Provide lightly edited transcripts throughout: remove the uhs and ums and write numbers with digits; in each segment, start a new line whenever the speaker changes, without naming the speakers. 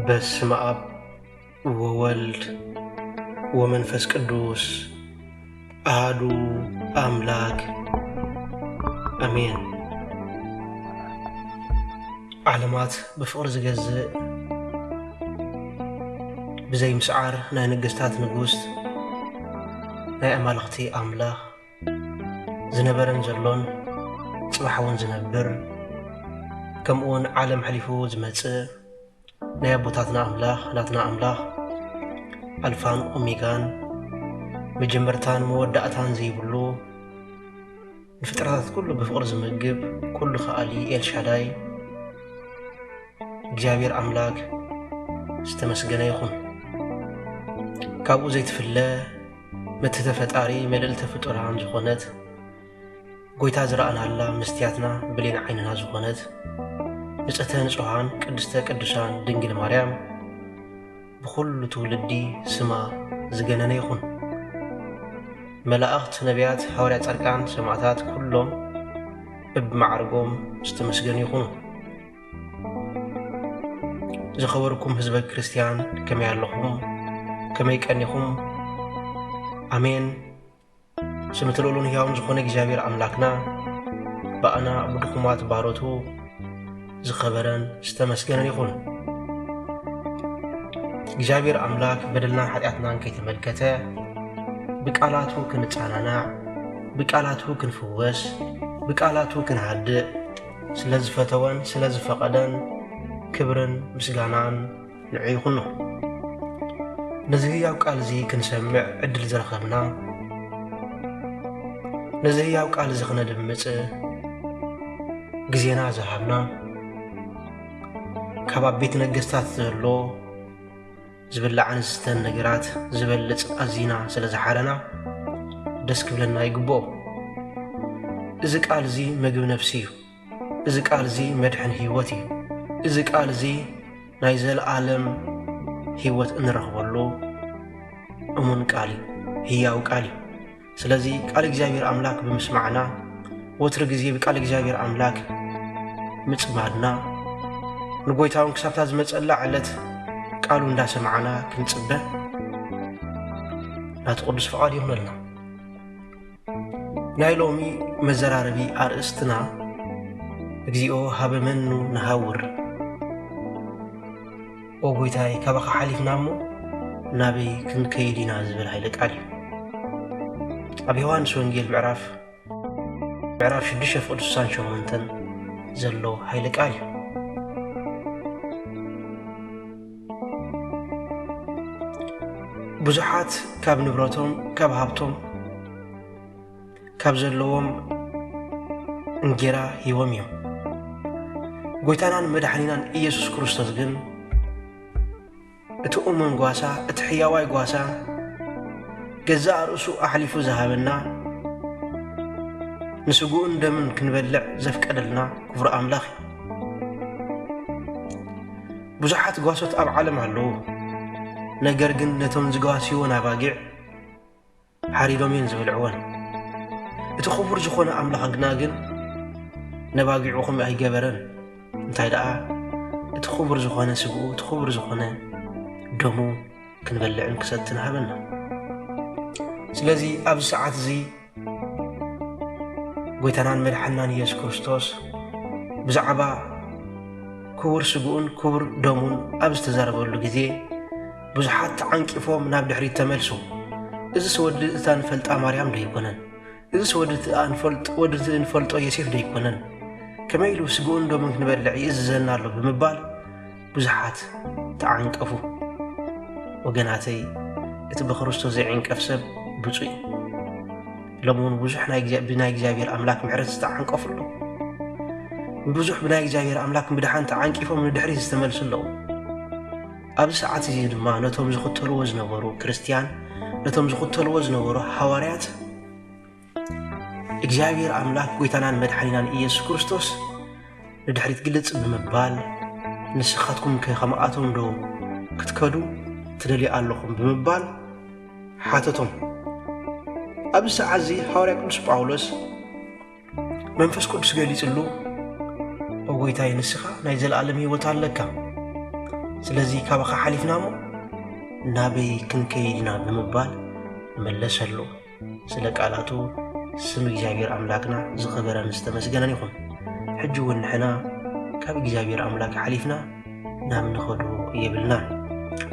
በስመ አብ ወወልድ ወመንፈስ ቅዱስ አሐዱ አምላክ አሜን። ዓለማት ብፍቕሪ ዝገዝእ ብዘይ ምስዓር ናይ ንግሥታት ንጉሥ ናይ ኣማልኽቲ ኣምላኽ ዝነበረን ዘሎን ጽባሕውን ዝነብር ከምኡውን ዓለም ሓሊፉ ዝመጽእ ናይ ኣቦታትና ኣምላኽ ናትና ኣምላኽ ኣልፋን ኦሜጋን መጀመርታን መወዳእታን ዘይብሉ ንፍጥረታት ኩሉ ብፍቕሪ ዝምግብ ኩሉ ኸኣሊ ኤልሻዳይ እግዚአብሔር ኣምላክ ዝተመስገነ ይኹን። ካብኡ ዘይትፍለ መትሕተ ፈጣሪ መልዕልተ ፍጡራን ዝኾነት ጐይታ ዝረአናላ መስትያትና ብሌን ዓይንና ዝኾነት ንጽሕተ ንጹሓን ቅድስተ ቅዱሳን ድንግል ማርያም ብኹሉ ትውልዲ ስማ ዝገነነ ይኹን። መላእኽት፣ ነቢያት፣ ሐዋርያት፣ ጻድቃን፣ ሰማዕታት ኩሎም በብማዕርጎም ዝተመስገኑ ይኹኑ። ዝኸበርኩም ህዝበ ክርስቲያን ከመይ ኣለኹም? ከመይ ቀኒኹም? ኣሜን። ስምትልኡሉን ሕያውን ዝኾነ እግዚአብሔር ኣምላክና በኣና ብድኹማት ባሮቱ ዝኸበረን ዝተመስገነን ይኹን። እግዚአብሔር ኣምላክ በደልናን ኃጢአትናን ከይተመልከተ ብቃላቱ ክንጻናናዕ፣ ብቃላቱ ክንፍወስ፣ ብቃላቱ ክንሃድእ ስለ ዝፈተወን ስለ ዝፈቐደን ክብርን ምስጋናን ንዑ ይኹኖ። ነዚ ሕያው ቃል እዚ ክንሰምዕ ዕድል ዝረኸብና፣ ነዚ ሕያው ቃል እዚ ኽነድምጽ ግዜና ዝሃብና ካብ ኣብ ቤት ነገሥታት ዘሎ ዝብላዕን ዝስተን ነገራት ዝበልጽ ኣዚና ስለ ዝሓረና ደስ ክብለና ይግብኦ። እዚ ቃል እዚ ምግቢ ነፍሲ እዩ። እዚ ቃል እዚ መድሕን ሕይወት እዩ። እዚ ቃል እዚ ናይ ዘለዓለም ሕይወት እንረኽበሉ እሙን ቃል እዩ፣ ሕያው ቃል እዩ። ስለዚ ቃል እግዚአብሔር ኣምላክ ብምስማዕና ወትሪ ጊዜ ብቃል እግዚአብሔር ኣምላክ ምጽማድና ንጐይታውን ክሳብታ ዝመጸላ ዕለት ቃሉ እንዳሰማዓና ክንጽበ ናቲ ቅዱስ ፍቓድ ይኹነልና። ናይ ሎሚ መዘራረቢ ኣርእስትና እግዚኦ ሃበ መኑ ንሃውር፣ ኦ ጐይታይ ካባኻ ሓሊፍና እሞ ናበይ ክንከይድ ኢና ዝብል ሃይለ ቃል እዩ። ኣብ ዮሐንስ ወንጌል ምዕራፍ 6:68 ዘሎ ሃይለ ቃል እዩ። ብዙሓት ካብ ንብረቶም ካብ ሃብቶም ካብ ዘለዎም እንጌራ ሂቦም እዮም። ጐይታናን መድኃኒናን ኢየሱስ ክርስቶስ ግን እቲ እሙን ጓሳ እቲ ሕያዋይ ጓሳ ገዛእ ርእሱ ኣሕሊፉ ዝሃበና ንስጉኡን ደምን ክንበልዕ ዘፍቀደልና ክቡር ኣምላኽ እዩ። ብዙሓት ጓሶት ኣብ ዓለም ኣለዉ። ነገር ግን ነቶም ዝጓስይዎን ኣባጊዕ ሓሪዶም እዮም ዝበልዕዎን። እቲ ክቡር ዝኾነ ኣምላኽ ግና ግን ነባጊዑ ኸም ኣይገበረን። እንታይ ደኣ እቲ ክቡር ዝኾነ ስግኡ እቲ ክቡር ዝኾነ ደሙ ክንበልዕን ክሰትን ሃበና። ስለዚ ኣብዚ ሰዓት እዚ ጐይታናን መድሓናን ኢየሱስ ክርስቶስ ብዛዕባ ክቡር ስግኡን ክቡር ደሙን ኣብ ዝተዛረበሉ ጊዜ ብዙሓት ተዓንቂፎም ናብ ድሕሪት ተመልሱ። እዚ ስወዲ እታ ንፈልጣ ማርያም ዶ ይኮነን? እዚ ስወዲ ወዲ ንፈልጦ ዮሴፍ ዶ ይኮነን? ከመይ ኢሉ ስግኡን ደሙን ክንበልዕ ይእዝዘና ኣሎ ብምባል ብዙሓት ተዓንቀፉ። ወገናተይ እቲ ብክርስቶስ ዘይዕንቀፍ ሰብ ብፁዕ እዩ። ሎሚ እውን ብዙሕ ብናይ እግዚኣብሔር ኣምላክ ምሕረት ዝተዓንቀፉ ኣለዉ። ብዙሕ ብናይ እግዚኣብሔር ኣምላክ ምድሓን ተዓንቂፎም ንድሕሪት ዝተመልሱ ኣለዉ። ኣብዚ ሰዓት እዚ ድማ ነቶም ዝኽተልዎ ዝነበሩ ክርስቲያን፣ ነቶም ዝኽተልዎ ዝነበሩ ሐዋርያት እግዚአብሔር ኣምላክ ጐይታናን መድሓኒናን ኢየሱስ ክርስቶስ ንድሕሪት ግልጽ ብምባል ንስኻትኩም ከመኣቶም ዶ ክትከዱ ትደልዩ ኣለኹም ብምባል ሓተቶም። ኣብዚ ሰዓት እዚ ሐዋርያ ቅዱስ ጳውሎስ መንፈስ ቅዱስ ገሊጽሉ ኦ ጐይታይ ንስኻ ናይ ዘለዓለም ሕይወት ኣለካ ስለዚህ ካባኻ ሓሊፍናሞ ናበይ ክንከይድና ብምባል መለሰሉ። ስለ ቃላቱ ስም እግዚአብሔር አምላክና ዝኸበረን ዝተመስገነን ይኹን። ሕጂ እውን ንሕና ካብ እግዚአብሔር አምላክ ሓሊፍና ናብ ንኸዶ የብልና።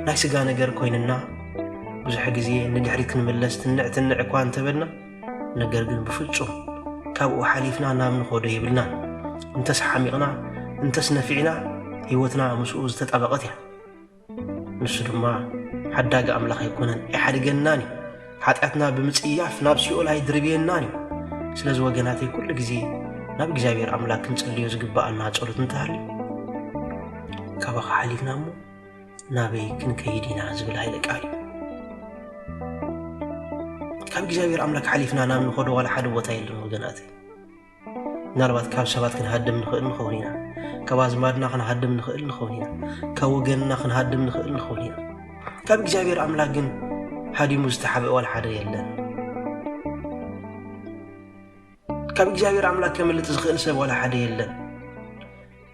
ናይ ስጋ ነገር ኮይንና ብዙሕ ግዜ ንድሕሪት ክንምለስ ትንዕ እኳ እንተበልና ነገር ግን ብፍጹም ካብኡ ሓሊፍና ናብ ንኸዶ የብልና። እንተስ ሓሚቕና እንተስ ነፊዕና ህይወትና ምስኡ ዝተጣበቐት እያ። ንሱ ድማ ሓዳጊ ኣምላኽ ኣይኮነን ኣይሓድገናን እዩ። ሓጢኣትና ብምጽያፍ ናብ ሲኦል ኣይድርብየናን እዩ። ስለዚ ወገናተይ ኩሉ ግዜ ናብ እግዚአብሔር አምላክ ክንጸልዮ ዝግባአና ጸሎት እንተሃልዩ ካባኻ ሓሊፍና እሞ ናበይ ክንከይድ ኢና ዝብል ሃይለ ቃል እዩ። ካብ እግዚአብሔር አምላክ ሓሊፍና ናብ ንኸዶ ዋላ ሓደ ቦታ የለን ወገናተይ። ምናልባት ካብ ሰባት ክንሃድም ንኽእል ንኸውን ኢና፣ ካብ ኣዝማድና ክንሃድም ንኽእል ንኸውን ኢና፣ ካብ ወገንና ክንሃድም ንኽእል ንኸውን ኢና። ካብ እግዚአብሔር አምላክ ግን ሃዲሙ ዝተሓበአ ዋላ ሓደ የለን። ካብ እግዚአብሔር አምላክ ከመልጥ ዝኽእል ሰብ ዋላ ሓደ የለን።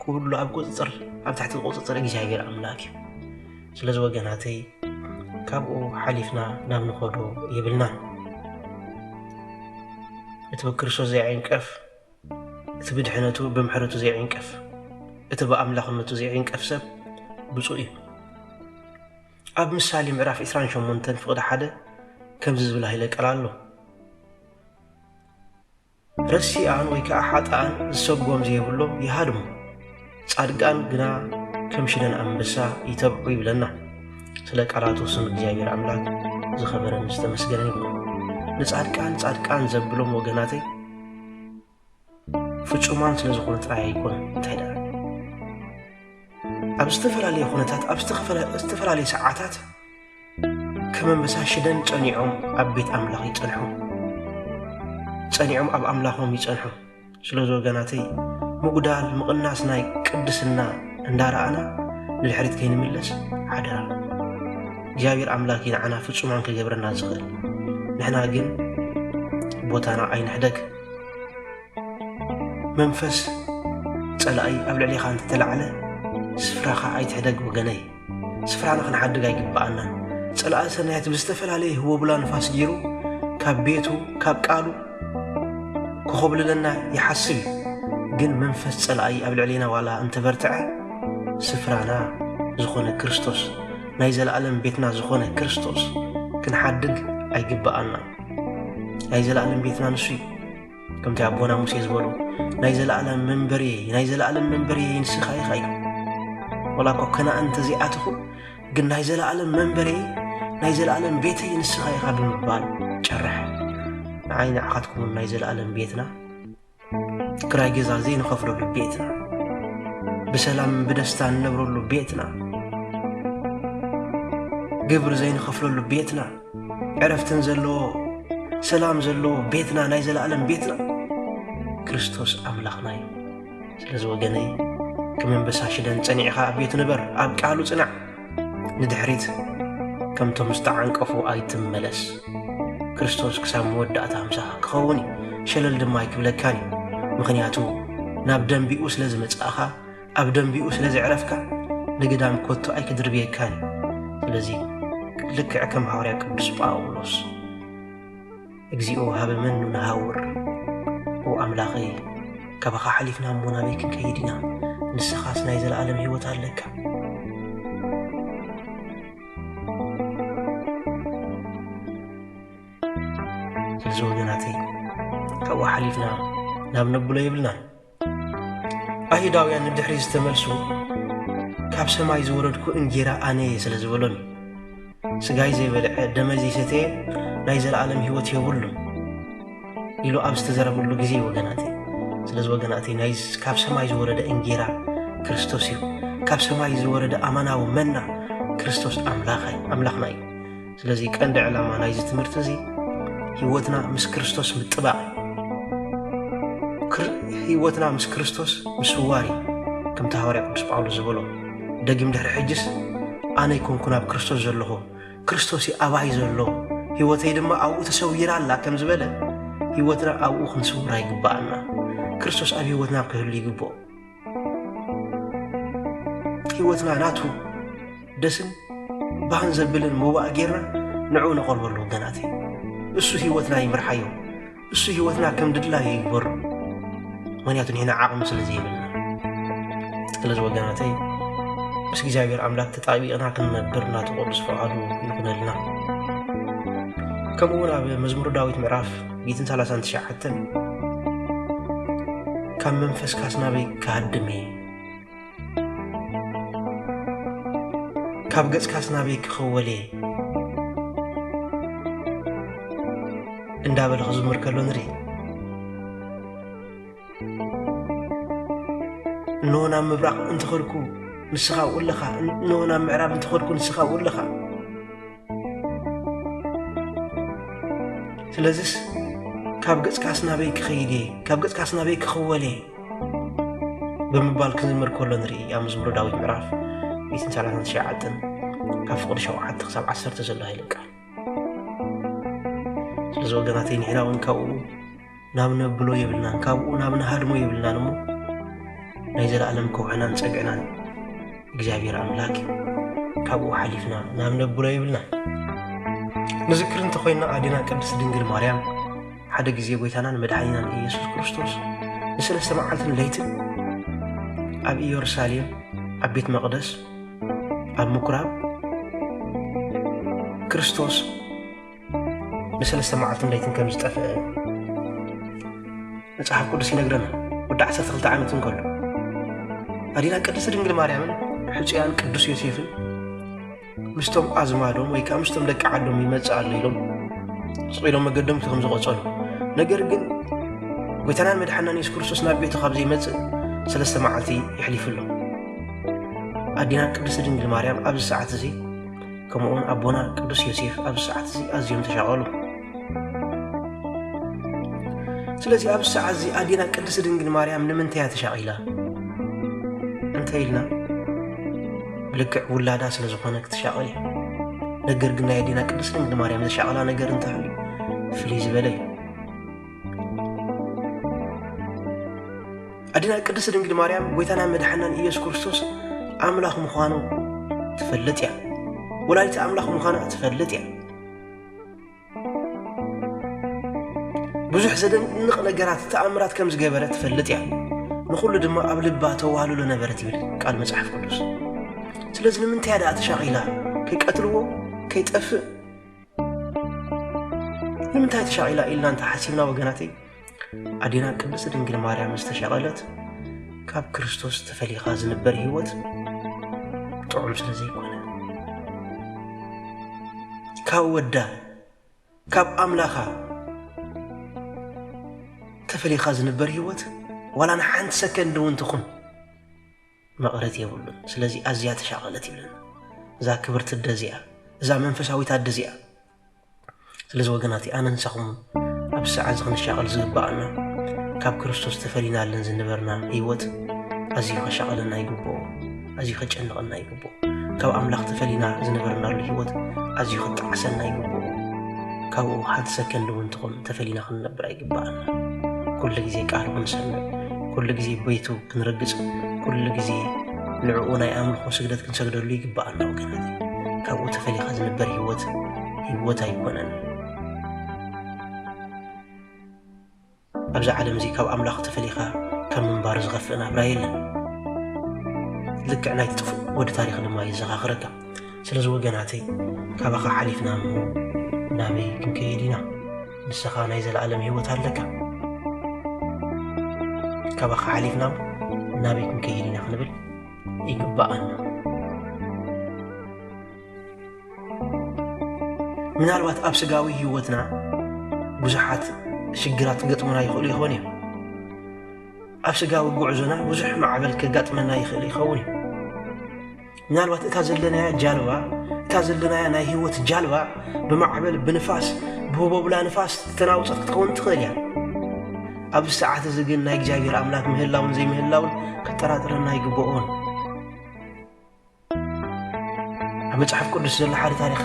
ኩሉ ኣብ ቁፅጥር ኣብ ትሕቲ ቁፅጥር እግዚአብሔር አምላክ እዩ። ስለዚ ወገናተይ ካብኡ ሓሊፍና ናብ ንኸዶ የብልናን። እቲ ብክርስቶስ ዘይዕንቀፍ፣ እቲ ብድሕነቱ ብምሕረቱ ዘይዕንቀፍ፣ እቲ ብኣምላኽነቱ ዘይዕንቀፍ ሰብ ብፁዕ እዩ። ኣብ ምሳሌ ምዕራፍ 28 ፍቕዲ 1 ከምዚ ዝብል ሃይለ ቃል ኣሎ። ረሲኣን ወይ ከዓ ሓጣኣን ዝሰጎም ዘይብሎም ይሃድሙ፣ ጻድቃን ግና ከም ሽደን ኣንበሳ ይተብዑ ይብለና። ስለ ቃላቱ ስም እግዚአብሔር አምላክ ዝኸበረን ዝተመስገነን ይሁን። ንጻድቃን ዘብሎም ወገናተይ ፍጹማን ስለ ዝኾኑ ጥራይ ኣይኮኑን። እንታይ ደኣ ኣብ ዝተፈላለየ ኩነታት ኣብ ዝተፈላለየ ሰዓታት ከም ኣንበሳ ሽደን ጸኒዖም ኣብ ቤት ኣምላኽ ይጸንሑ፣ ጸኒዖም ኣብ ኣምላኾም ይጸንሑ። ስለዚ ወገናተይ ምጉዳል ምቕናስ ናይ ቅድስና እንዳረኣና ንድሕሪት ከይንምለስ ሓደራ። እግዚአብሔር አምላክ ንዓና ፍጹማን ክገብረና ዝኽእል፣ ንሕና ግን ቦታና ኣይንሕደግ። መንፈስ ጸላኢ ኣብ ልዕሊኻ እንተተላዕለ ስፍራኻ ኣይትሕደግ ወገነይ። ስፍራና ክንሓድግ ኣይግባአናን። ጸላኢ ሰናያት ብዝተፈላለየ ህወብላ ንፋስ ጌሩ ካብ ቤቱ ካብ ቃሉ ክኸብልለና ይሓስብ እዩ። ግን መንፈስ ጸላኢ ኣብ ልዕሊና ዋላ እንተበርትዐ ስፍራና ዝኾነ ክርስቶስ ናይ ዘለዓለም ቤትና ዝኾነ ክርስቶስ ክንሓድግ ኣይግባአና። ናይ ዘለዓለም ቤትና ንሱ እዩ። ከምቲ ኣቦና ሙሴ ዝበሉ ናይ ዘለዓለም መንበርየ ንስኻ ኢኻ እዩ። ወላ እኳ ከነኣን እንተዘይኣትኹ ግን ናይ ዘለዓለም መንበርየ ናይ ዘለዓለም ቤተይ ንስኻ ኢኻ ብምባል ጨርሕ። ንዓይ ንዓኻትኩም ናይ ዘለዓለም ቤትና ክራይ ገዛ ዘይንኸፍለሉ ቤትና፣ ብሰላም ብደስታ እንነብረሉ ቤትና፣ ግብሪ ዘይንኸፍለሉ ቤትና፣ ዕረፍትን ዘለዎ ሰላም ዘለዎ ቤትና፣ ናይ ዘለዓለም ቤትና ክርስቶስ ኣምላኽና እዩ። ስለዚ ወገነይ ከም ኣንበሳ ሽደን ጸኒዕኻ ኣብ ቤቱ ንበር፣ ኣብ ቃሉ ጽናዕ። ንድሕሪት ከምቶም ዝተዓንቀፉ ኣይትመለስ። ክርስቶስ ክሳብ መወዳእታ ምሳኻ ክኸውን ሸለል ድማ ኣይክብለካን እዩ። ምኽንያቱ ናብ ደንቢኡ ስለ ዝመጻእኻ፣ ኣብ ደንቢኡ ስለ ዝዕረፍካ ንግዳም ኮቶ ኣይክድርብየካን እዩ። ስለዚ ልክዕ ከም ሐዋርያ ቅዱስ ጳውሎስ እግዚኦ ሃበ መኑ ንሃውር፣ ኦ ኣምላኸይ ካባኻ ሓሊፍና እሞ ናበይ ክንከይድ ኢና? ንስኻስ ናይ ዘለዓለም ህይወት ኣለካ። ስለዚ ወገናተይ ካብኡ ሓሊፍና ናብ ነብሎ የብልናን። አይሁዳውያን ንድሕሪ ዝተመልሱ ካብ ሰማይ ዝወረድኩ እንጌራ ኣነ ስለ ዝበሎም ስጋይ ዘይበልዐ ደመ ዘይሰተየ ናይ ዘለዓለም ህይወት የብሉን ኢሉ ኣብ ዝተዘረበሉ ግዜ ወገናተይ። ስለዚ ወገናተይ ናይ ካብ ሰማይ ዝወረደ እንጌራ ክርስቶስ እዩ። ካብ ሰማይ ዝወረደ ኣማናዊ መና ክርስቶስ ኣምላኽና እዩ። ስለዚ ቀንዲ ዕላማ ናይዚ ትምህርቲ እዚ ህይወትና ምስ ክርስቶስ ምጥባቕ፣ ህይወትና ምስ ክርስቶስ ምስዋር እዩ። ከምቲ ሐዋርያ ቅዱስ ጳውሎስ ዝበሎ ደጊም ድሕሪ ሕጅስ ኣነ ይኮንኩን ኣብ ክርስቶስ ዘለኹ ክርስቶስ ኣባይ ዘሎ ህይወተይ ድማ ኣብኡ ተሰዊራ ኣላ ከም ዝበለ ህይወትና ኣብኡ ክንስውራ ይግባአና። ክርስቶስ ኣብ ህይወትና ክህሉ ይግብኦ። ህይወትና ናቱ ደስን ባህን ዘብልን መዋእ ጌርና ንዑ ነቆርበሉ ወገናተይ እሱ ህይወትና ይምርሓዮ እሱ ህይወትና ከም ድድላይ ይግበሩ ምክንያቱ ንሕና ዓቕሚ ስለዘይብልና ስለዚ ወገናተይ ምስ እግዚኣብሔር ኣምላክ ተጣቢቕና ክንነብር እናተቆዱስ ፈቃዱ ይኹነልና ከምኡውን ኣብ መዝሙር ዳዊት ምዕራፍ 139 ካብ መንፈስ ካስናበይ ክሃድም እየ ካብ ገጽ ካስናበይ ክኸወል እየ እንዳበለ ክዝምር ከሎ ንርኢ እንሆ ናብ ምብራቕ እንትኸድኩ ንስኻ ውለኻ እንሆ ናብ ምዕራብ እንትኸድኩ ንስኻ ውለኻ ስለዚስ ካብ ገጽ ካስናበይ ክኸይድ እየ ካብ ገጽ ካስናበይ ክኸወል እየ ብምባል ክዝምር ከሎ ንርኢ ኣብ መዝሙር ዳዊት ምዕራፍ 139 ካብ ፍቕዲ 7 ክሳብ 10 ዘሎ ይልቃል ስለዚ ወገናተይ ንሕና እውን ካብኡ ናብ ነብሎ የብልናን ካብኡ ናብ ንሃድሞ የብልናን እሞ ናይ ዘለኣለም ከውሕናን ፀግዕናን እግዚኣብሔር ኣምላክ ካብኡ ሓሊፍና ናብ ነብሎ የብልናን ንዝክር እንተኾይንና ኣዴና ቅድስት ድንግል ማርያም ሓደ ግዜ ጎይታናን መድሓኒናን ኢየሱስ ክርስቶስ ንሰለስተ መዓልትን ለይትን ኣብ ኢየሩሳሌም ኣብ ቤት መቕደስ ኣብ ምኩራብ ክርስቶስ ንሰለስተ መዓልትን ለይትን ከም ዝጠፍአ መጽሓፍ ቅዱስ ይነግረና ወዲ 12 ዓመት እንከሎ ኣዴና ቅድስት ድንግል ማርያምን ሕፁያን ቅዱስ ዮሴፍን ምስቶም ኣዝማዶም ወይ ከዓ ምስቶም ደቂ ዓዶም ይመጽእ ኣሎ ኢሎም ጽኢሎም መገዶም ከም ዝቆጸሉ ነገር ግን ጎይታናን መድሓኒናን ኢየሱስ ክርስቶስ ናብ ቤቱ ካብ ዘይመጽእ ሰለስተ መዓልቲ ይሕሊፍሎ ኣዴና ቅድስት ድንግል ማርያም ኣብዚ ሰዓት እዚ ከምኡውን ኣቦና ቅዱስ ዮሴፍ ኣብዚ ሰዓት እዚ ኣዝዮም ተሻቐሉ ስለዚ ኣብ ሰዓት እዚ ኣዴና ቅድስት ድንግል ማርያም ንምንታይ ተሻቒላ እንታይ ኢልና ብልክዕ ውላዳ ስለ ዝኾነ ክትሻቐል እያ ነገር ግን ናይ ኣዴና ቅድስት ድንግል ማርያም ዘሻቐላ ነገር እንታይ ፍልይ ዝበለ እዩ ኣዴና ቅድስት ድንግል ማርያም ጎይታና መድሓኒናን ኢየሱስ ክርስቶስ ኣምላኽ ምዃኑ ትፈልጥ እያ ወላዲተ ኣምላኽ ምዃና ትፈልጥ እያ ብዙሕ ዘደንቕ ነገራት ተኣምራት ከም ዝገበረ ትፈልጥ እያ ንኹሉ ድማ ኣብ ልባ ተዋህሉሎ ነበረት ይብል ቃል መጽሓፍ ቅዱስ ስለዚ ንምንታይ እያ ተሻቒላ ከይቀትልዎ ከይጠፍእ ንምንታይ ተሻቒላ ኢልና እንተሓሲብና ወገናተይ ኣዴና ቅድስት ድንግል ማርያም ዝተሻቐለት ካብ ክርስቶስ ተፈሊኻ ዝነበር ህይወት ጥዑም ስለ ዘይኮነ ካብ ወዳ ካብ ኣምላኻ ተፈሊኻ ዝነበር ህይወት ዋላ ንሓንቲ ሰከንድ እውን ትኹን መቕረት የብሉን ስለዚ ኣዝያ ተሻቐለት ይብለና እዛ ክብርቲ ደዚኣ እዛ መንፈሳዊት ደዚኣ ስለዚ ወገናተይ ኣነ ንሳኹም ኣብ ሰዓት እዚ ክንሻቐል ዝግባአና ካብ ክርስቶስ ተፈሊናለን ዝነበርና ህይወት ኣዝዩ ከሻቐለና ይግብኦ ኣዝዩ ከጨንቐና ይግብኦ ካብ ኣምላኽ ተፈሊና ዝነበርናሉ ህይወት ኣዝዩ ክጣዕሰና ይግብኦ ካብኡ ሓንቲ ሰከንድ እውን ትኹን ተፈሊና ክንነብር ኣይግባአና ኩሉ ግዜ ቃል ክንሰምዕ ኩሉ ግዜ ቤቱ ክንረግጽ ኩሉ ግዜ ንዕኡ ናይ ኣምልኾ ስግደት ክንሰግደሉ ይግባአና ወገናተይ ካብኡ ተፈሊኻ ዝነበር ህይወት ኣይኮነን ኣብዚ ዓለም እዚ ካብ ኣምላኽ ተፈሊኻ ከም ምንባር ዝኸፍእ ናብራ የለን ልክዕ ናይ ጥፉእ ወዲ ታሪክ ድማ ይዘኻኽረካ ስለዚ ወገናተይ ካባኻ ሓሊፍና እሞ ናበይ ክንከይድ ኢና ንስኻ ናይ ዘለኣለም ህይወት ኣለካ ካባኻ ሓሊፍና ናበይ ክንከይድ ኢና ክንብል ይግባአና ምናልባት ኣብ ስጋዊ ህይወትና ብዙሓት ሽግራት ገጥሙና ይኽእሉ ይኾን እዮም ኣብ ስጋዊ ጉዕዞና ብዙሕ ማዕበል ከጋጥመና ይኽእል ይኸውን እዩ ምናልባት እታ ዘለናያ ጃልባ እታ ዘለናያ ናይ ህይወት ጃልባ ብማዕበል ብንፋስ ብህቦብላ ንፋስ ተናውፀት ክትከውን ትኽእል እያ ኣብዚ ሰዓት እዚ ግን ናይ እግዚኣብሔር ኣምላክ ምህላውን ዘይምህላውን ከጠራጥረና ይግብኦን ኣብ መጽሓፍ ቅዱስ ዘሎ ሓደ ታሪክ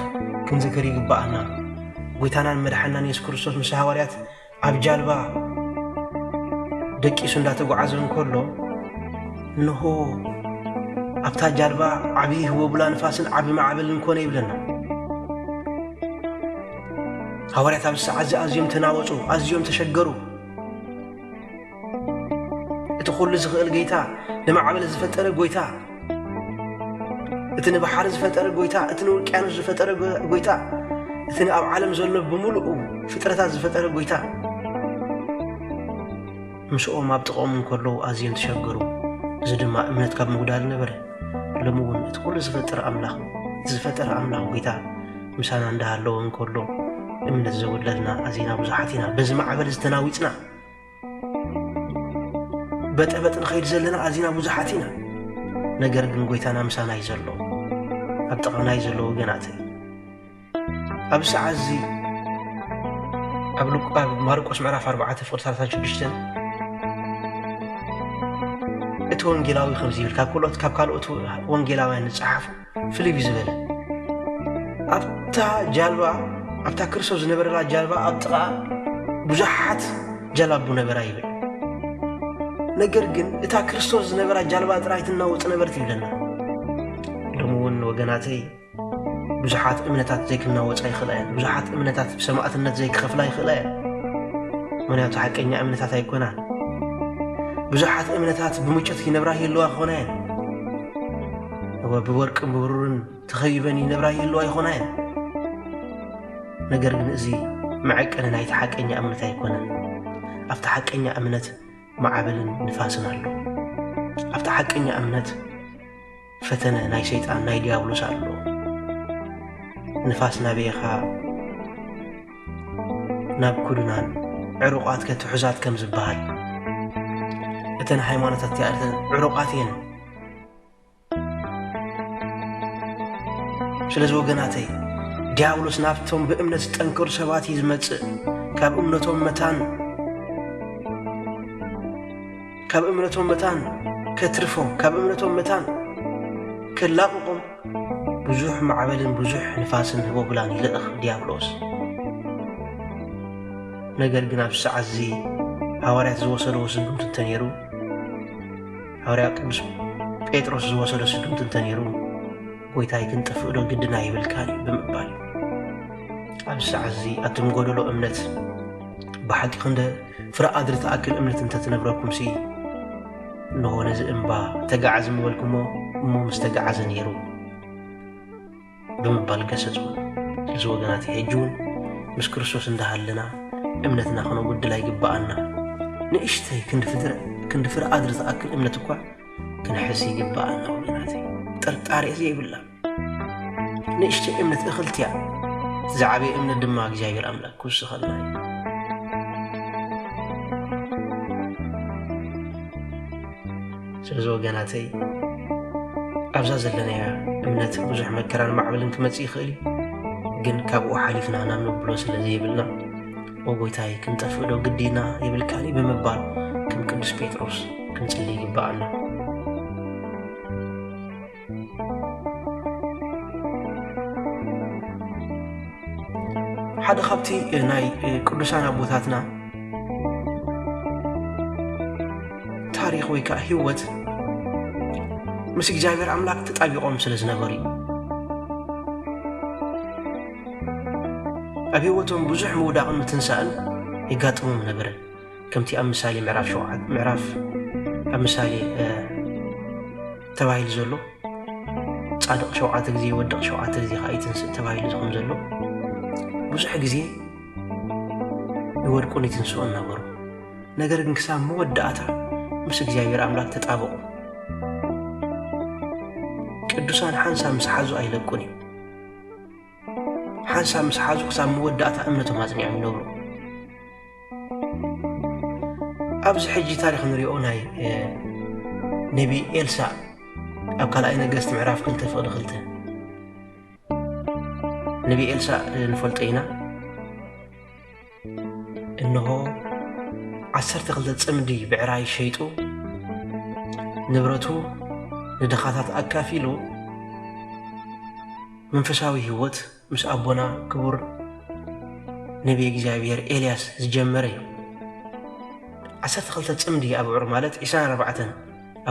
ክንዝክር ይግባአና ጎይታናን መድሓኒናን ኢየሱስ ክርስቶስ ምስ ሃዋርያት ኣብ ጃልባ ደቂሱ እንዳተጓዓዘ እንከሎ እንሆ ኣብ ኣብታ ጃልባ ዓብዪ ህወብላ ንፋስን ዓብዪ ማዕበልን ኮነ ይብለና። ሐዋርያት ኣብ ሰዓት ኣዝዮም ተናወፁ፣ ኣዝዮም ተሸገሩ። እቲ ኩሉ ዝኽእል ጌታ፣ ንማዕበል ዝፈጠረ ጎይታ፣ እቲ ንባሕሪ ዝፈጠረ ጎይታ፣ እቲ ንውቅያኖስ ዝፈጠረ ጎይታ፣ እቲ ኣብ ዓለም ዘሎ ብምሉኡ ፍጥረታት ዝፈጠረ ጎይታ ምስኦም ኣብ ጥቕኦም እንከሎ ኣዝዮም ተሸገሩ። እዚ ድማ እምነት ካብ ምጉዳል ነበረ። ሎሚ እውን እቲ ኩሉ ዝፈጠረ ኣምላኽ ጎይታ ምሳና እንዳሃለዎ እንከሎ እምነት ዘጉድለልና ኣዝና ብዙሓት ኢና። በዚ ማዕበል ዝተናዊፅና በጠበጥ ንኸይድ ዘለና ኣዝና ብዙሓት ኢና። ነገር ግን ጎይታና ምሳና እዩ ዘሎ፣ ኣብ ጥቕምና እዩ ዘሎ ወገናት። ኣብ ሰዓት እዚ ኣብ ማርቆስ ምዕራፍ 4:36 እቲ ወንጌላዊ ከምዚ ይብል፣ ካብ ካልኦት ወንጌላውያን ዝፀሓፉ ፍልይ ዝበለ ኣብታ ጃልባ ኣብታ ክርስቶስ ዝነበረላ ጃልባ ኣብ ጥቓ ብዙሓት ጀላቡ ነበራ ይብል። ነገር ግን እታ ክርስቶስ ዝነበራ ጃልባ ጥራይ ትናወፅ ነበርቲ ይብለና። ሎሚ እውን ወገናተይ ብዙሓት እምነታት ዘይክናወፃ ይኽእላ እየን። ብዙሓት እምነታት ብሰማዕትነት ዘይክኸፍላ ይኽእላ እየን። ምክንያቱ ሓቀኛ እምነታት ኣይኮናን። ብዙሓት እምነታት ብምቾት ይነብራ ይህልዋ ክኾና እየን። ብወርቅን ብብሩርን ተኸቢበን ይነብራ ይህልዋ ይኾና እየን። ነገር ግን እዚ መዐቀኒ ናይቲ ሓቀኛ እምነት ኣይኮነን። ኣብቲ ሓቀኛ እምነት ማዕበልን ንፋስን ኣሎ። ኣብቲ ሓቀኛ እምነት ፈተነ ናይ ሰይጣን ናይ ዲያብሎስ ኣሎ። ንፋስ ናበይኻ ናብ ኩድናን ዕሩቓት ከትሕዛት ከም ዝበሃል እተን ሃይማኖታት እተን ዕሩቓት እየን። ስለዚ ወገናተይ ዲያብሎስ ናብቶም ብእምነት ዝጠንከሩ ሰባት እዩ ዝመጽእ። ካብ እምነቶም መታን ከትርፎም፣ ካብ እምነቶም መታን ከላቕቆም ብዙሕ ማዕበልን ብዙሕ ንፋስን ህቦብላን ይልእኽ ዲያብሎስ። ነገር ግን ኣብ ሰዓት እዚ ሐዋርያት ዝወሰደዎ ስጉምቲ እንተነይሩ፣ ሐዋርያ ቅዱስ ጴጥሮስ ዝወሰዶ ስጉምቲ እንተነይሩ ጎይታይ ክንጠፍእ ዶ ግድና ይብልካን ብምባል ኣብ ሰዓት እዚ ኣቶም ጎደሎ እምነት ብሓቂ ክንደ ፍረ ኣድሪ ተኣክል እምነት እንተትነብረኩምሲ እንሆ ነዚ እምባ ተጋዓዝ ምበልኩሞ እሞ ምስ ተጋዓዘ ነይሩ ብምባል ገሰጹ። ስለዚ ወገናት ሕጂ እውን ምስ ክርስቶስ እንዳሃለና እምነትና ክነጉድላ ይግባአና። ንእሽተይ ክንዲ ፍረ ኣድሪ ተኣክል እምነት እኳ ክንሕዝ ይግባአና ወገናት። ጥርጣሬ እዚ ይብላ ንእሽተይ እምነት እኽልትያ ዝዓበየ እምነት ድማ እግዚኣብሔር ኣምላክ ክውስኸልና እዩ። ስለዚ ወገናተይ ኣብዛ ዘለናያ እምነት ብዙሕ መከራን ማዕበልን ክመጽእ ይኽእል እዩ። ግን ካብኡ ሓሊፍና ናብ ንብሎ ስለ ዘይብልና ወጎይታይ ክንጠፍእ ዶ ግዲና ይብልካኒ ብምባል ከም ቅዱስ ጴጥሮስ ክንጽሊ ይግባአና። ሓደ ካብቲ ናይ ቅዱሳን ኣቦታትና ታሪኽ ወይ ከዓ ህይወት ምስ እግዚኣብሔር ኣምላክ ተጣቢቖም ስለ ዝነበሩ እዩ። ኣብ ህይወቶም ብዙሕ ምውዳቕን ምትንሳእን ይጋጥሞም ነበረ። ከምቲ ኣብ ምሳሌ ምዕራፍ ኣብ ምሳሌ ተባሂሉ ዘሎ ጻድቕ 7 ግዜ ወድቕ 7 ግዜ ከዓ ይትንስእ ተባሂሉ ዝኸም ዘሎ ብዙሕ ግዜ ይወድቁን ይትንስኡን ነበሩ። ነገር ግን ክሳብ መወዳእታ ምስ እግዚኣብሔር ኣምላክ ተጣበቑ። ቅዱሳን ሓንሳብ ምስ ሓዙ ኣይለቁን እዩ። ሓንሳብ ምስ ሓዙ ክሳብ መወዳእታ እምነቶም ኣጽኒዖም ይነብሩ። ኣብዚ ሕጂ ታሪክ ንሪኦ ናይ ነቢ ኤልሳዕ ኣብ ካልኣይ ነገሥቲ ምዕራፍ 2:2 ነቢ ኤልሳዕ ንፈልጦ ኢና። እንሆ 12 ጽምዲ ብዕራይ ሸይጡ ንብረቱ ንድኻታት ኣካፊሉ መንፈሳዊ ህይወት ምስ ኣቦና ክቡር ነቢይ እግዚኣብሔር ኤልያስ ዝጀመረ እዩ። 12 ጽምዲ ኣብዑር ማለት 24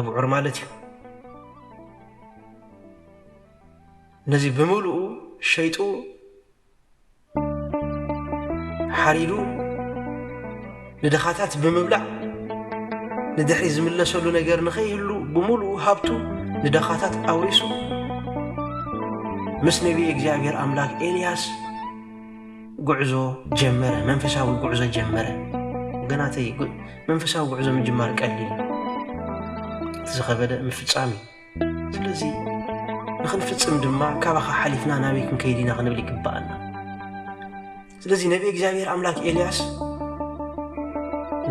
ኣብዑር ማለት እዩ። ነዚ ብምሉኡ ሸይጡ ሓሪዱ ንደኻታት ብምብላዕ ንድሕሪ ዝምለሰሉ ነገር ንኸይህሉ ብምሉኡ ሃብቱ ንደኻታት ኣውሪሱ ምስ ነቢይ እግዚአብሔር ኣምላክ ኤልያስ ጉዕዞ ጀመረ። መንፈሳዊ ጉዕዞ ጀመረ። ወገናተይ መንፈሳዊ ጉዕዞ ምጅማር ቀሊል ዝኸበደ ምፍጻሚ። ስለዚ ንኽንፍጽም ድማ ካባኻ ሓሊፍና ናበይ ክንከይድ ኢና ክንብል ይግባአና። ስለዚ ነቢይ እግዚአብሔር ኣምላክ ኤልያስ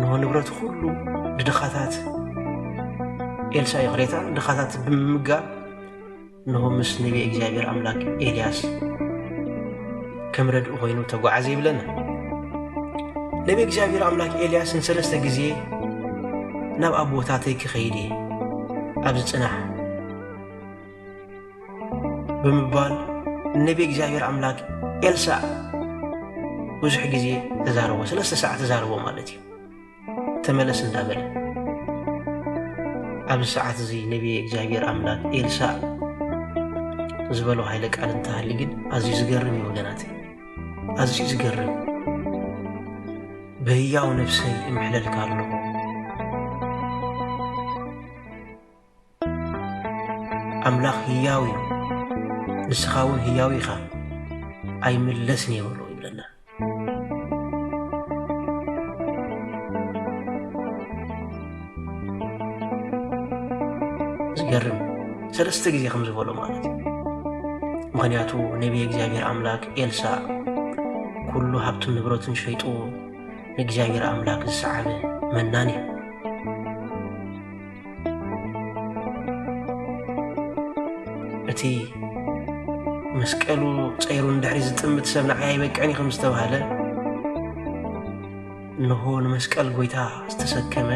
ንሆ ንብረቱ ኩሉ ንድኻታት ኤልሳ ይቕሬታ ድኻታት ብምምጋብ ንሆ ምስ ነቢይ እግዚአብሔር ኣምላክ ኤልያስ ከም ረድኡ ኮይኑ ተጓዓዘ ይብለና። ነቢይ እግዚአብሔር ኣምላክ ኤልያስ ንሰለስተ ግዜ ናብ ኣቦታተይ ክኸይድ እየ ኣብ ዝጽናሕ ብምባል ነቢይ እግዚአብሔር ኣምላክ ኤልሳ ብዙሕ ግዜ ተዛረቦ። 3 ሰዓት ተዛረቦ ማለት እዩ። ተመለስ እንዳበለ ኣብ ሰዓት እዚ ነቢይ እግዚአብሔር ኣምላክ ኤልሳ ዝበሎ ኃይለ ቃል እንተሃሊ ግን ኣዝዩ ዝገርም እዩ ወገናት፣ ኣዝዩ ዝገርም። በህያው ነፍሰይ እምሕለልካ ኣለኹ ኣምላኽ ህያው እዩ ንስኻ እውን ህያው ኢኻ ኣይምለስን የብሎ ይብለና። ዝገርም 3 ግዜ ከም ዝበሎ ማለት እዩ። ምክንያቱ ነቢይ እግዚአብሔር ኣምላክ ኤልሳ ኩሉ ሃብቱን ንብረቱን ሸይጡ ንእግዚአብሔር ኣምላክ ዝሰዓበ መናን እዩ። እቲ መስቀሉ ፀይሩ ንድሕሪ ዝጥምት ሰብ ንዓይ ኣይበቅዕን ከም ዝተባሃለ እንሆ ንመስቀል ጎይታ ዝተሰከመ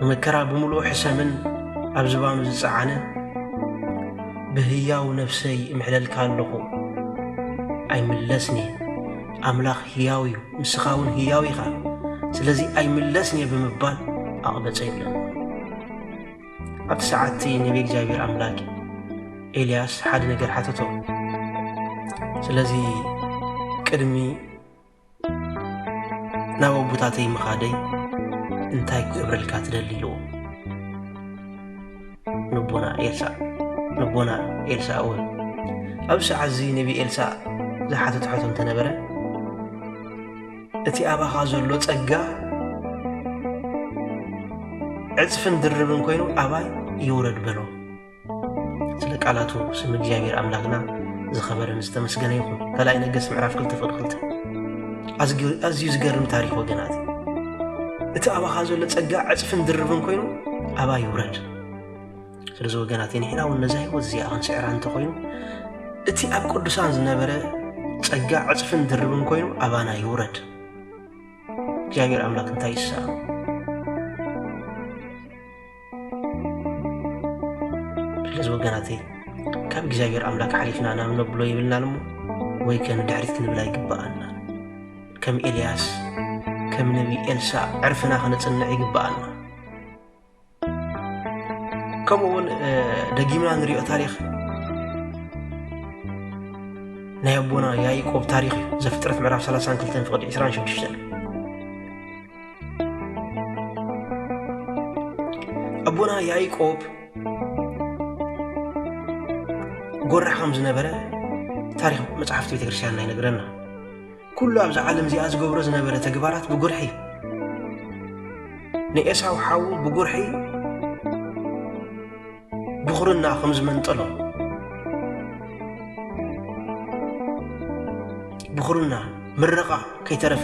ንመከራ ብምሉእ ሕሰምን ኣብ ዝባኑ ዝፀዓነ ብህያው ነፍሰይ እምሕለልካ ኣለኹ ኣይምለስኒ ኣምላኽ ህያው እዩ ንስኻ እውን ህያው ኢኻ ስለዚ ኣይምለስኒ ብምባል ኣቕበፀ ይብለና። ኣብቲ ሰዓቲ ነቢይ እግዚአብሔር ኣምላክ ኤልያስ ሓደ ነገር ሓተቶ። ስለዚ ቅድሚ ናብ ኣቦታተይ ምኻደይ እንታይ ክገብረልካ ትደሊ ኢልዎ ንቦና ኤልሳ እውን ኣብ ሰዓት እዚ ነቢይ ኤልሳ ዝሓተቶ ሕቶ እንተነበረ እቲ ኣባኻ ዘሎ ጸጋ ዕፅፍን ድርብን ኮይኑ ኣባይ ይውረድ በሎ። ስለ ቃላቱ ስም እግዚአብሔር ኣምላክና ዝኸበረን ዝተመስገነ ይኹን። ካልኣይ ነገሥት ምዕራፍ 2:2 ኣዝዩ ዝገርም ታሪክ ወገናት። እቲ ኣባኻ ዘሎ ጸጋ ዕፅፍን ድርብን ኮይኑ ኣባይ ይውረድ። ስለዚ ወገናት ንሕና እውን ነዛ ህይወት እዚኣ ክንስዕራ እንተኮይኑ እቲ ኣብ ቅዱሳን ዝነበረ ጸጋ ዕፅፍን ድርብን ኮይኑ ኣባና ይውረድ። እግዚአብሔር ኣምላክ እንታይ ይስራ? ስለዚ ወገናተይ ካብ እግዚአብሔር ኣምላክ ሓሊፍና ናብ ነብሎ ይብልና እሞ ወይ ከን ድሕሪት ክንብላ ይግባአና። ከም ኤልያስ ከም ነቢይ ኤልሳ ዕርፍና ክንጽንዕ ይግባአና። ከምኡውን ደጊምና ንሪኦ ታሪክ ናይ ኣቦና ያዕቆብ ታሪክ እዩ። ዘፍጥረት ምዕራፍ 32:26 ኣቦና ያዕቆብ ጎራሕ ከም ዝነበረ ታሪክ መጽሓፍቲ ቤተ ክርስቲያንና ይነግረና። ኩሉ ኣብዚ ዓለም እዚኣ ዝገብሮ ዝነበረ ተግባራት ብጉርሒ ንኤሳው ሓው ብጉርሒ ብኹርና ከም ዝመንጠሎ ብኹርና ምረቓ ከይተረፈ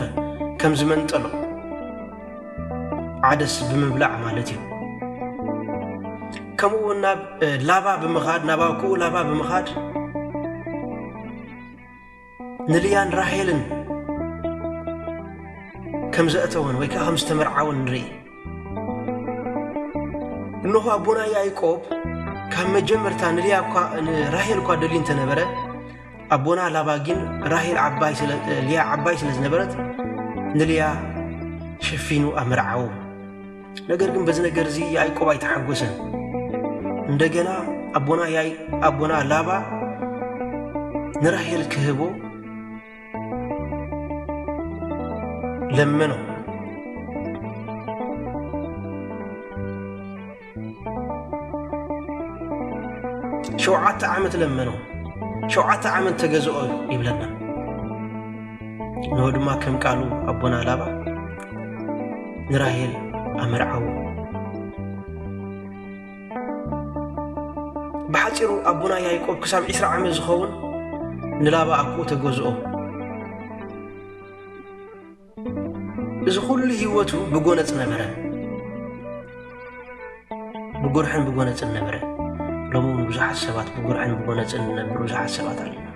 ከም ዝመንጠሎ ዓደስ ብምብላዕ ማለት እዩ። ከምኡውን ናብ ላባ ብምኻድ ናብ ኣቦኡ ላባ ብምኻድ ንልያን ራሄልን ከም ዘእተወን ወይ ከዓ ከም ዝተመርዓውን ንርኢ። እንሆ ኣቦና ያዕቆብ ካብ መጀመርታ ንራሄል እኳ ደልዩ እንተነበረ ኣቦና ላባ ግን ልያ ዓባይ ስለ ዝነበረት ንልያ ሸፊኑ ኣመርዓው። ነገር ግን በዚ ነገር እዚ ያዕቆብ ኣይተሓጎሰን። እንደገና ኣቦና ላባ نراهيل كهبو لمنو شوعة عامت لمنو شوعة عامت تجزؤه يبلنا نود ما كم قالوا أبونا لابا نراهيل أمرعو بحاجرو أبونا يعقوب كسام إسراء عام زخون نلابا أكو تجزؤه إذا كل هيوته بقونة نبرة بقرحن بقونة النبرة لمون بزح السبات بقرحن بقونة النبرة بزح السبات علينا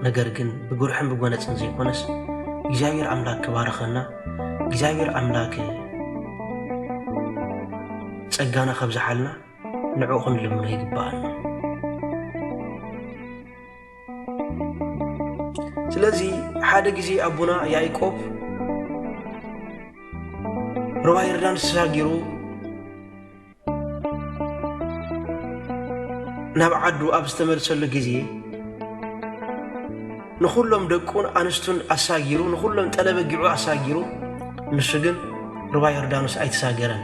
نجرجن بقرحن بقونة زي كونس إجابير أملاك بارخنا إجابير أملاك سجانا خبز حالنا نعوقن لمن يقبالنا ስለዚህ ሓደ ጊዜ አቡና ያዕቆብ ሩባ ይርዳን ተሻጊሩ ናብ ዓዱ ኣብ ዝተመልሰሉ ጊዜ ንኹሎም ደቁን ኣንስቱን ኣሳጊሩ ንኹሎም ጠለበጊዑ ኣሳጊሩ ንሱ ግን ሩባ ይርዳንስ ኣይተሳገረን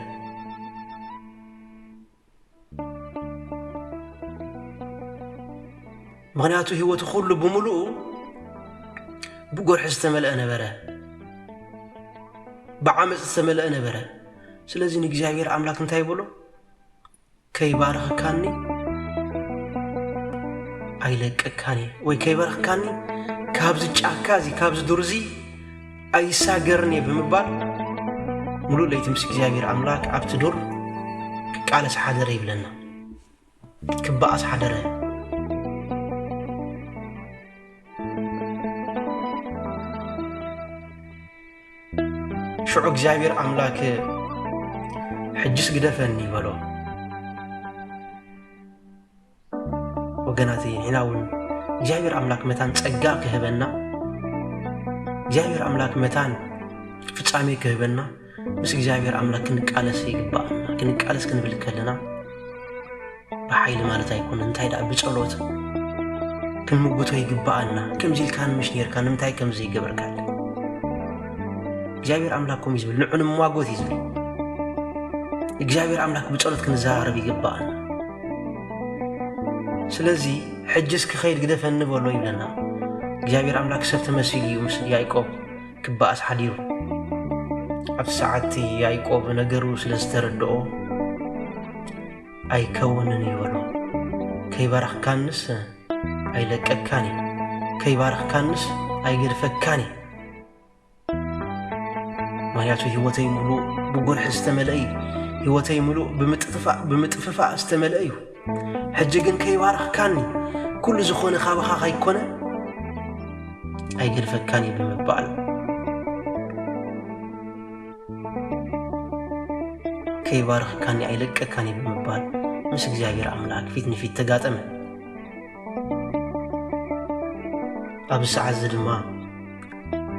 ምክንያቱ ህይወቱ ሁሉ ብምሉኡ بقول حس تملأ نبرة بعمل تملأ نبرة سلازي نجزاير أملاك نتاي بولو كي بارخ كاني أيلك كاني وي كي بارخ كاني كابز جاكازي كابز درزي أي ساجرني بمبال ملو لي تمسك جزاير أملاك أبتدور كالس حدري بلنا كباس حدري شعو እግዚአብሔር አምላክ ሕጅስ ግደፈኒ በሎ ወገናቴ ሄናውን እግዚአብሔር አምላክ መታን ጸጋ ከህበና እግዚአብሔር አምላክ መታን ፍጻሜ ከህበና ምስ እግዚአብሔር አምላክ ክንቃለስ ይግባና ክንቃለስ ክንብልከለና በኃይል ማለት አይኮን እንታይ ዳ በጸሎት ክንምጉቶ ይግባና ከምዚል ካን ምሽኔር ካን እንታይ ከምዚ ይገበርካል እግዚአብሔር አምላክም ይዝብል ንዑንም ዋጎት ይዝብል እግዚአብሔር አምላክ በጸሎት ክንዛረብ ይገባል ስለዚህ ሕጅስ ከኸይድ ግደፈን በሎ ይብለና እግዚአብሔር አምላክ ሰብ ተመስል ይምስ ያዕቆብ ክባስ ሓዲሩ ኣብ ሰዓት ያዕቆብ ነገሩ ስለስተረድኦ ኣይከውንን ይበሎ ከይባርኽካንስ ኣይለቀካኒ ከይባርኽካንስ ኣይገድፈካኒ ማያቱ ህይወተይ ሙሉ በጎርሕ ዝተመለይ ህይወተይ ሙሉ በመጥፈፋ ዝተመለይ ሕጂ ግን ከይባርኽካኒ ኩሉ ዝኾነ ኻባኻ ኸይኮነ ኣይገድፈካኒ ብምባል ከይባርኽካኒ ኣይለቀካኒ ብምባል ምስ እግዚአብሔር አምላክ ፊት ንፊት ተጋጠመ ኣብ ሰዓት ድማ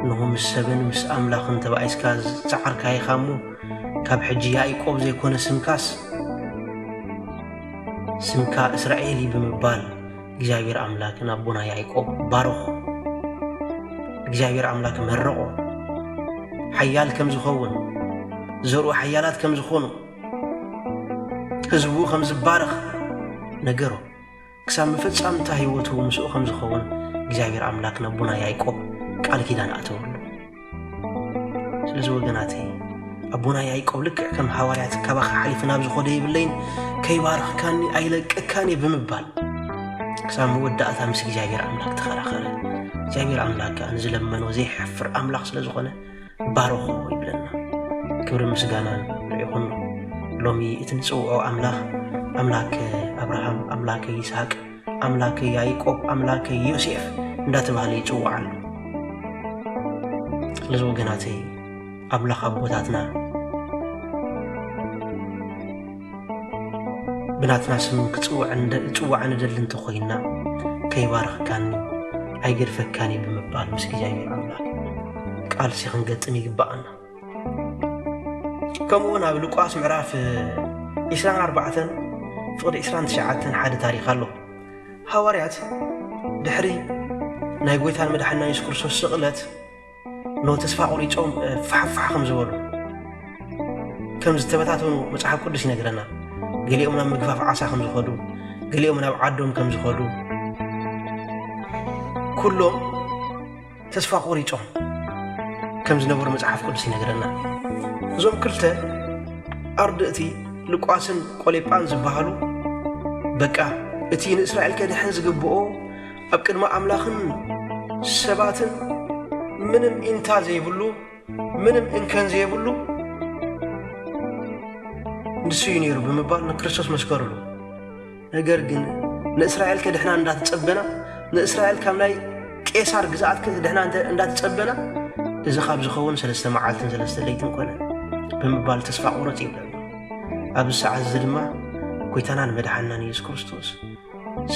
نهم السبن مس أملاخ تبع إسكاز تعر كاي خامو كاب حجي يعقوب زي كون سمكاس سمكا إسرائيلي بمبال እግዚአብሔር አምላክ አቡና ያዕቆብ ባረኹ እግዚአብሔር አምላክ መረቆ ሐያል ከም ዝኸውን ዘሩ ሐያላት ከም ዝኾኑ ህዝቡ ከም ዝባረኽ ነገሮ ክሳብ መፈጻምታ ህይወቱ ምስኡ ከም ዝኸውን እግዚአብሔር አምላክ አቡና ያዕቆብ ቃል ኪዳን አተወሉ ስለዚህ ወገናቴ አቡና ያዕቆብ ልክ ከም ሐዋርያት ከባኻ ሐሊፍና ብዝኾደ ይብለይን ከይባርኽካኒ ኣይለቅካኒ ብምባል ክሳብ ወዳእታ ምስ እግዚአብሔር አምላክ ተኸራኸረ እግዚአብሔር አምላክ አንዝለመኖ ዘይሕፍር አምላክ ስለዝኾነ ባረኹ ይብለና ክብር ምስጋና ይሁን ሎሚ እትንጽውዖ አምላክ አብርሃም አምላክ ይስሐቅ አምላክ ያዕቆብ አምላክ ዮሴፍ እንዳተባለ ይጽውዓሉ ስለዚህ ወገናቴ አምላክ አቦታትና بناتنا سم كتوع ندل انت خوينا كي بارخكاني أيقرفكاني بمبال مسك جايبير أملاك قال سيخن قطمي قبعنا كمونا بلقاس معراف إسران 4 فقد إسران 9 حاد تاريخ الله حواريات دحري ناي قويتان مدحنا يسوع كريستوس سقلت نو تسفع قريصوم فحفح خم زبلو كم زتبتاتونو مصحف قدس ينغرنا قليهم نام مغفاف عصا خم زخدو قليهم نام عدوم كم زخدو كلهم تسفع قريصوم كم زنبر مصحف قدس ينغرنا زوم كلته أردئتي لقواسن قوليبان زبهالو بقى اتي اسرائيل كدحن زغبؤو اب قدما املاخن سباتن منم انتا زيبلو منم انكن زيبلو نسينير بمبال نكريستوس مسكرلو ነገር ግን ለእስራኤል ከደህና እንዳትጸበና ለእስራኤል ካምላይ ቄሳር ግዛት ከደህና እንዳትጸበና እዚ ካብ ዝኸውን ሰለስተ መዓልትን ሰለስተ ለይትን ኮነ በመባል ተስፋ ቁረጥ ይብላል ኣብ ሰዓት ዝድማ ጎይታናን መድኃናን ኢየሱስ ክርስቶስ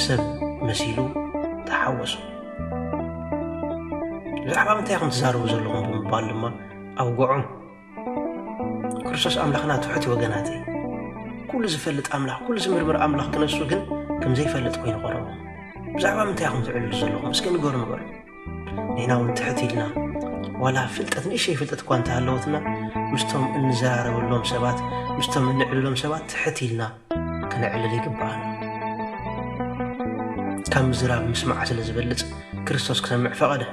ሰብ መሲሉ ተሐወሱ ብዛዕባ ምንታይ ኢኹም ትዛረቡ ዘለኹም በመባል ድማ ኣውግዖም ክርስቶስ ኣምላኽና ትሑት ወገናተይ ኩሉ ዝፈልጥ ኣምላኽ ኩሉ ዝምርምር ኣምላኽ ክነሱ ግን ከም ዘይፈልጥ ኮይኑ ቆረቡ ብዛዕባ ምንታይ ኢኹም ትዕልሉ ዘለኹም እስኪ ንገሩ ንበሉ ንሕና እውን ትሑት ኢልና ዋላ ፍልጠት ንእሽተይ ፍልጠት እኳ እንተሃለወትና ምስቶም እንዘራረበሎም ሰባት ምስቶም እንዕልሎም ሰባት ትሑት ኢልና كنعلل يقبعنا كم زراب مسمع سل زبلت كريستوس كسمع فقده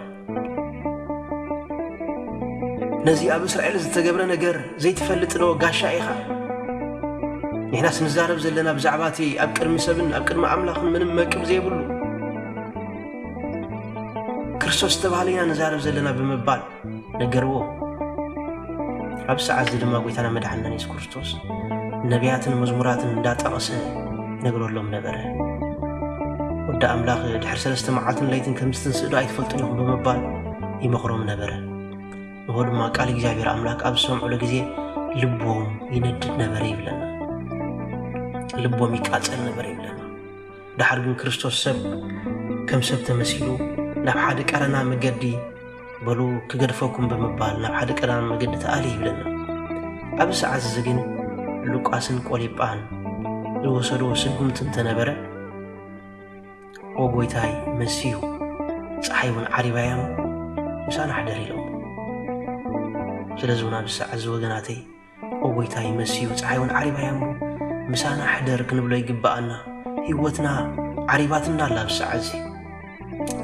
نزي أبو إسرائيل زتجبرنا نجر زي تفلت له قاشا إيخا نحن سنزارب زلنا بزعباتي أبكر مسبن أبكر ما أملاخ من مكب زي بلو كريستوس تبالينا نزارب زلنا بمبال نجروه أبو سعز لما قلت أنا مدحنا نيس كريستوس نبياتن مزموراتن እንዳጣቀሰ ነግሮሎም ነበር ወደ አምላኽ ድሕር ሰለስተ መዓልትን ለይትን ከምስትንስእዱ አይትፈልጡን ይኹም በመባል ይመክሮም ነበር ወድማ ቃል እግዚአብሔር አምላክ ኣብ ሰምዑ ጊዜ ልቦም ይነድድ ነበር ይብለና ልቦም ይቃጸል ነበር ይብለና ድሕር ግን ክርስቶስ ሰብ ከም ሰብ ተመሲሉ ናብ ሓደ ቀረና መገዲ በሉ ክገድፈኩም በመባል ናብ ሓደ ቀረና መገዲ ተኣለ ይብለና ኣብ ሰዓት ዝግን لوقاسن قوليبان لوسدو سغمتن تنبره وغويتاي مسيو صحيون عريبايام مسانا حدريلو سلازونا بسعز وغناتي وغويتاي مسيو صحيون عريبايام مسانا حدر كنبلو يغبانا هيوتنا عريباتنا لا بسعزي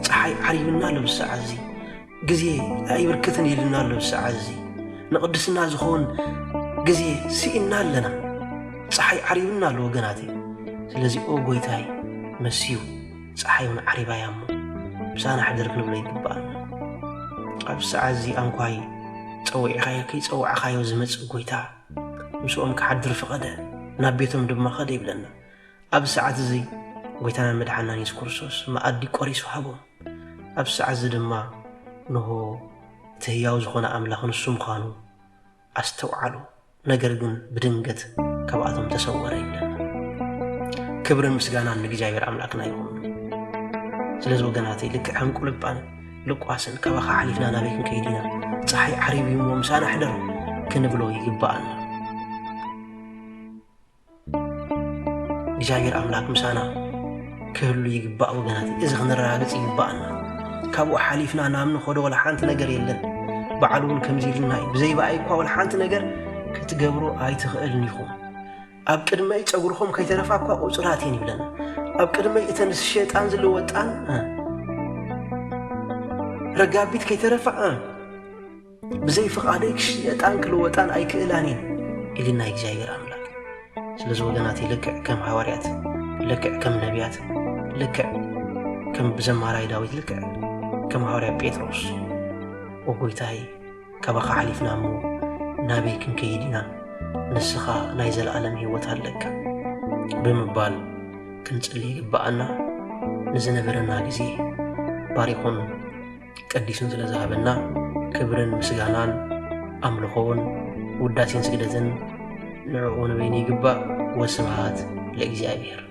صحي عريبنا لا بسعزي غزي اي بركتن يلنا لا بسعزي نقدسنا زخون غزي سينا لنا صحي عريبنا لو غناتي سلازي او غويتاي مسيو صحيون عريبا يامو بسانا حدرك نبلي يغبال اب سعزي انكواي صوي خايكي صوع خايو زمص غويتا مسوم كحدر فقده نابيتهم دما خد يبلنا اب ساعات زي غويتانا مدحنا يسوع كريستوس ما ادي قريسو حبو اب ساعات دما نهو تهياو زخونا املاخ نسو مخانو استوعلو ነገር ግን በድንገት ከባቶም ተሰወረ ይላል ክብርን ምስጋናን ለእግዚአብሔር አምላክና ይሁን ስለዚህ ወገናቴ ልክ አንቁ ልባን ልቋስን ከበኻ ሐሊፍና ናቤክን ከይዲና ፀሐይ ዓሪቢው ወምሳና ሕደር ክንብሎ ይግባአና እግዚአብሔር አምላክ ምሳና ክህሉ ይግባእ ወገናቴ እዚ ክንራግጽ ይግባአና ካብኡ ሐሊፍና ናምን ኾዶ ወላ ሓንቲ ነገር የለን በዓሉን ከምዚልና ብዘይባኣይ ኳ ወላ ሓንቲ ነገር كتجبروا أي تخيلن يخون أب كده ما يتجبرهم كي ترفعوا قصراتين يبلنا أب كده ما يتنس الشيطان زلوا وطن رجابيت كي ترفع بزي فقادك الشيطان كلوا وطن أي كإلانين اللي نايك جاير أملاك سلزوا جناتي لك كم حواريات لك كم نبيات لك كم بزمارة داوود لك كم حواريات بيتروس وقويتاي كبخ حليفنا مو نابيكن كيدنا نسخا نايزل عالم هيوت هلك بمبال كنصلي يبقانا نزنبرنا غزي باريخون قديسون زلازابنا كبرن مسغانان املخون وداسين سجدتن نعون بيني يبقى وسبحات لإግዚአብሔር